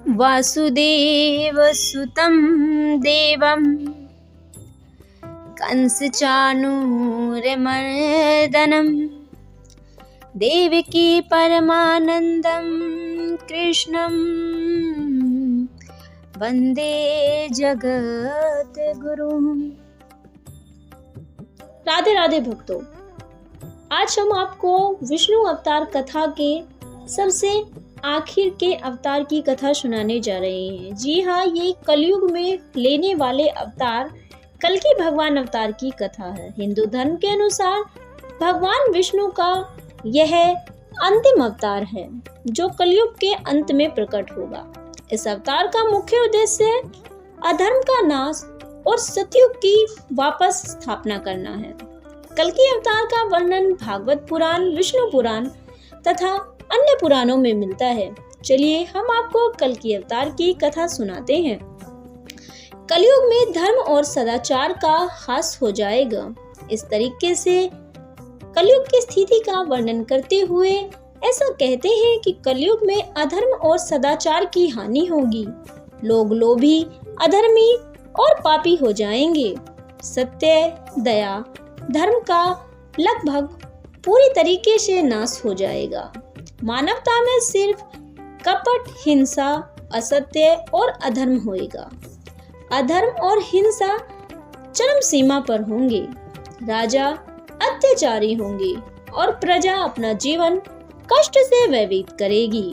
वासुदेवसुतं देवं कंसचाणूरमर्दनं देवकी परमानंदं कृष्णं वंदे जगद्गुरुं। राधे राधे भक्तों, आज हम आपको विष्णु अवतार कथा के सबसे आखिर के अवतार की कथा सुनाने जा रहे हैं। जी हाँ, ये कलयुग में लेने वाले अवतार कल्कि भगवान अवतार की कथा है। हिंदू धर्म के अनुसार भगवान विष्णु का यह अंतिम अवतार है जो कलयुग के अंत में प्रकट होगा। इस अवतार का मुख्य उद्देश्य अधर्म का नाश और सतयुग की वापस स्थापना करना है। कल्कि अवतार का वर्णन भागवत पुराण, विष्णु पुराण तथा अन्य पुराणों में मिलता है। चलिए हम आपको कल्कि अवतार की कथा सुनाते हैं। कलयुग में धर्म और सदाचार का ह्रास हो जाएगा। इस तरीके से कलयुग की स्थिति का वर्णन करते हुए ऐसा कहते हैं कि कलयुग में अधर्म और सदाचार की हानि होगी। लोग लोभी, अधर्मी और पापी हो जाएंगे। सत्य, दया, धर्म का लगभग पूरी तरीके से नाश हो जाएगा। मानवता में सिर्फ कपट, हिंसा, असत्य और अधर्म होएगा। अधर्म और हिंसा चरम सीमा पर होंगे। राजा अत्याचारी होंगे और प्रजा अपना जीवन कष्ट से व्यतीत करेगी।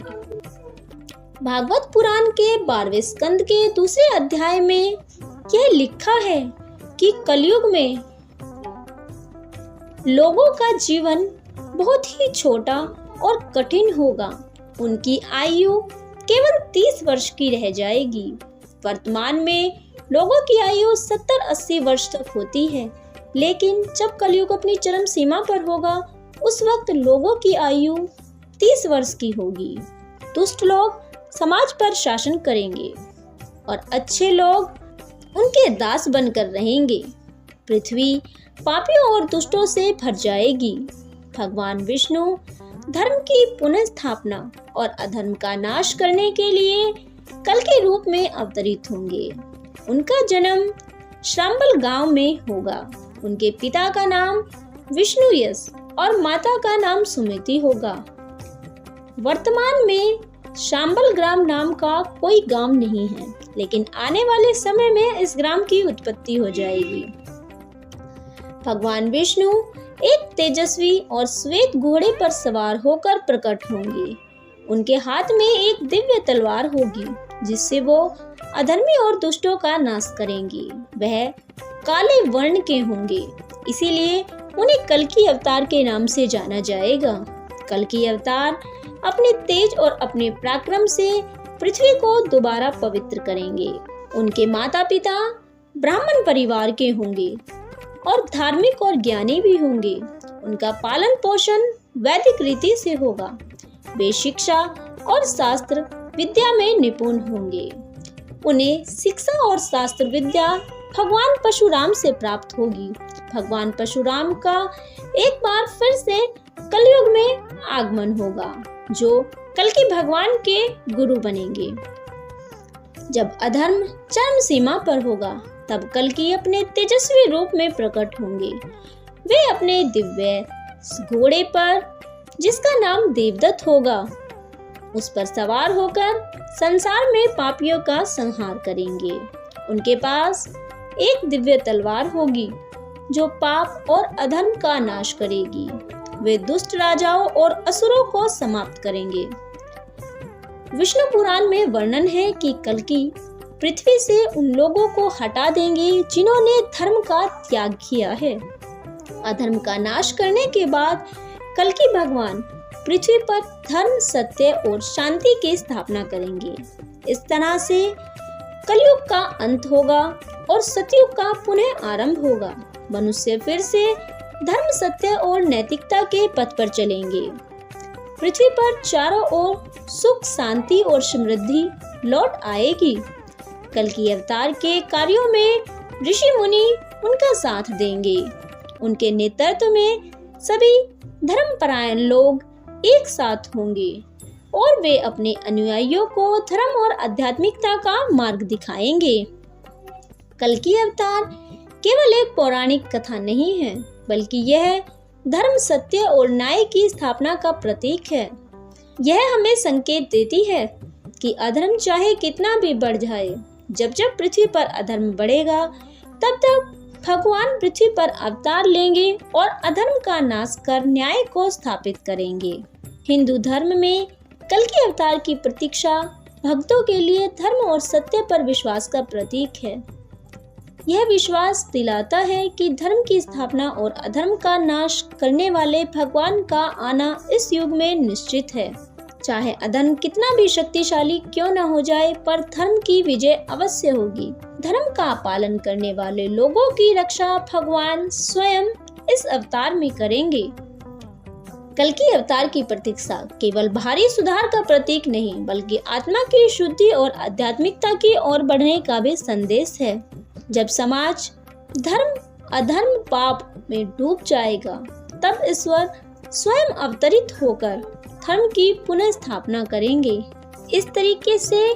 भागवत पुराण के 12वें स्कंद के दूसरे अध्याय में यह लिखा है कि कलयुग में लोगों का जीवन बहुत ही छोटा और कठिन होगा। उनकी आयु केवल 30 वर्ष की रह जाएगी। वर्तमान में लोगों की आयु 70-80 वर्ष तक होती है, लेकिन जब कलयुग अपनी चरम सीमा पर होगा उस वक्त लोगों की आयु 30 वर्ष की होगी। दुष्ट लोग समाज पर शासन करेंगे और अच्छे लोग उनके दास बनकर रहेंगे। पृथ्वी पापियों और दुष्टों से भर जाएगी। भगवान विष्णु धर्म की पुनर्स्थापना और अधर्म का नाश करने के लिए कल के रूप में अवतरित होंगे। उनका जन्म शांबल गांव में होगा। उनके पिता का नाम विष्णुयश और माता का नाम सुमति होगा। वर्तमान में शांबल ग्राम नाम का कोई गांव नहीं है, लेकिन आने वाले समय में इस ग्राम की उत्पत्ति हो जाएगी। भगवान विष्णु एक तेजस्वी और श्वेत घोड़े पर सवार होकर प्रकट होंगे। उनके हाथ में एक दिव्य तलवार होगी जिससे वो अधर्मी और दुष्टों का नाश करेंगे। वह काले वर्ण के होंगे, इसीलिए उन्हें कल्कि अवतार के नाम से जाना जाएगा। कल्कि अवतार अपने तेज और अपने पराक्रम से पृथ्वी को दोबारा पवित्र करेंगे। उनके माता पिता ब्राह्मण परिवार के होंगे और धार्मिक और ज्ञानी भी होंगे। उनका पालन पोषण वैदिक रीति से होगा। वे शिक्षा और शास्त्र विद्या में निपुण होंगे। उन्हें शिक्षा और शास्त्र विद्या भगवान परशुराम से प्राप्त होगी। भगवान परशुराम का एक बार फिर से कलयुग में आगमन होगा, जो कल्कि भगवान के गुरु बनेंगे। जब अधर्म चरम सीमा पर होगा तब कल्कि अपने तेजस्वी रूप में प्रकट होंगे। वे अपने दिव्य घोड़े पर, जिसका नाम देवदत्त होगा, उस पर सवार होकर संसार में पापियों का संहार करेंगे। उनके पास एक दिव्य तलवार होगी जो पाप और अधर्म का नाश करेगी। वे दुष्ट राजाओं और असुरों को समाप्त करेंगे। विष्णु पुराण में वर्णन है कि कल्कि पृथ्वी से उन लोगों को हटा देंगे जिन्होंने धर्म का त्याग किया है। अधर्म का नाश करने के बाद कल्कि भगवान पृथ्वी पर धर्म, सत्य और शांति की स्थापना करेंगे। इस तरह से कलयुग का अंत होगा और सतयुग का पुनः आरंभ होगा। मनुष्य फिर से धर्म, सत्य और नैतिकता के पथ पर चलेंगे। पृथ्वी पर चारों ओर सुख, शांति और समृद्धि लौट आएगी। कल्कि अवतार के कार्यों में ऋषि मुनि उनका साथ देंगे। उनके नेतृत्व में सभी धर्मपरायण लोग एक साथ होंगे और वे अपने अनुयायियों को धर्म और आध्यात्मिकता का मार्ग दिखाएंगे। कल्कि अवतार केवल एक पौराणिक कथा नहीं है, बल्कि यह धर्म, सत्य और न्याय की स्थापना का प्रतीक है। यह हमें संकेत देती है कि अधर्म चाहे कितना भी बढ़ जाए, जब जब पृथ्वी पर अधर्म बढ़ेगा, तब तक भगवान पृथ्वी पर अवतार लेंगे और अधर्म का नाश कर न्याय को स्थापित करेंगे। हिंदू धर्म में कल्कि अवतार की प्रतीक्षा भक्तों के लिए धर्म और सत्य पर विश्वास का प्रतीक है। यह विश्वास दिलाता है कि धर्म की स्थापना और अधर्म का नाश करने वाले भगवान का आना इस युग में निश्चित है। चाहे अधर्म कितना भी शक्तिशाली क्यों न हो जाए, पर धर्म की विजय अवश्य होगी। धर्म का पालन करने वाले लोगों की रक्षा भगवान स्वयं इस अवतार में करेंगे। कल्कि अवतार की प्रतीक्षा केवल बाहरी सुधार का प्रतीक नहीं, बल्कि आत्मा की शुद्धि और आध्यात्मिकता की ओर बढ़ने का भी संदेश है। जब समाज धर्म, अधर्म, पाप में डूब जाएगा, तब ईश्वर स्वयं अवतरित होकर धर्म की पुनः स्थापना करेंगे। इस तरीके से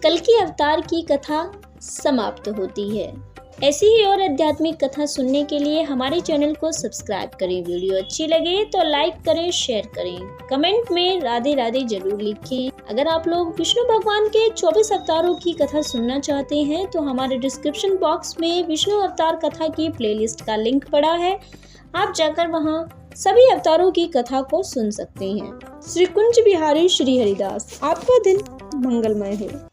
कल्कि अवतार की कथा समाप्त होती है। ऐसी ही और आध्यात्मिक कथा सुनने के लिए हमारे चैनल को सब्सक्राइब करें। वीडियो अच्छी लगे तो लाइक करें, शेयर करें, कमेंट में राधे राधे जरूर लिखें। अगर आप लोग विष्णु भगवान के 24 अवतारों की कथा सुनना चाहते हैं तो हमारे डिस्क्रिप्शन बॉक्स में विष्णु अवतार कथा की प्लेलिस्ट का लिंक पड़ा है, आप जाकर वहां सभी अवतारों की कथा को सुन सकते हैं। श्री कुंज बिहारी श्री हरिदास, आपका दिन मंगलमय हो।